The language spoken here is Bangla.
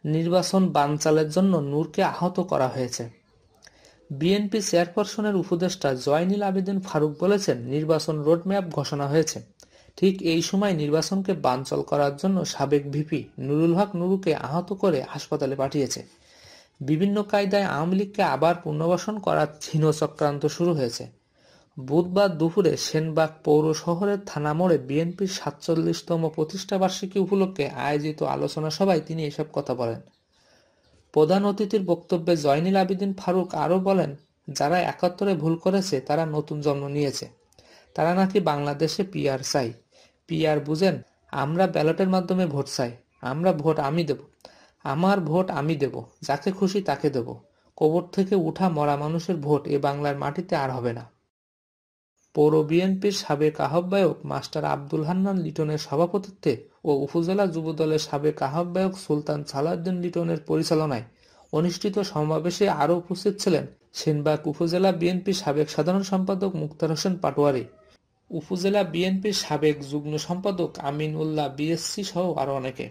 নির্বাচন বানচালের জন্য নূরকে আহত করা হয়েছে। বিএনপি চেয়ারপারসনের উপদেষ্টা জয়নুল আবেদিন ফারুক বলেছেন, নির্বাচন রোডম্যাপ ঘোষণা হয়েছে। ঠিক এই সময় নির্বাচনকে বানচাল করার জন্য সাবেক ভিপি নুরুল হক নুরুকে আহত করে হাসপাতালে পাঠিয়েছে। বিভিন্ন কায়দায় আওয়ামী লীগকে আবার পুনর্বাসন করার হীন চক্রান্ত শুরু হয়েছে। বুধবার দুপুরে সেনবাগ পৌর শহরের থানা মোড়ে বিএনপির ৪৭তম প্রতিষ্ঠাবার্ষিকী উপলক্ষে আয়োজিত আলোচনা সভায় তিনি এসব কথা বলেন। প্রধান অতিথির বক্তব্যে জয়নুল আবেদিন ফারুক আরও বলেন, যারা ৭১-এ ভুল করেছে তারা নতুন জন্ম নিয়েছে। তারা নাকি বাংলাদেশে পিআর চাই। পিআর বুঝেন? আমরা ব্যালটের মাধ্যমে ভোট চাই। আমরা ভোট আমি দেব, আমার ভোট আমি দেব, যাকে খুশি তাকে দেব। কবর থেকে উঠা মরা মানুষের ভোট এ বাংলার মাটিতে আর হবে না। পৌর বিএনপির সাবেক আহ্বায়ক মাস্টার আব্দুল হান্নান লিটনের সভাপতিত্বে ও উপজেলা যুবদলের সাবেক আহ্বায়ক সুলতান সালাউদ্দিন লিটনের পরিচালনায় অনুষ্ঠিত সমাবেশে আরও উপস্থিত ছিলেন সেনবাগ উপজেলা বিএনপির সাবেক সাধারণ সম্পাদক মুক্তার হোসেন পাটোয়ারি, উপজেলা বিএনপির সাবেক যুগ্ম সম্পাদক আমিন উল্লাহ বিএসসি সহ আরও অনেকে।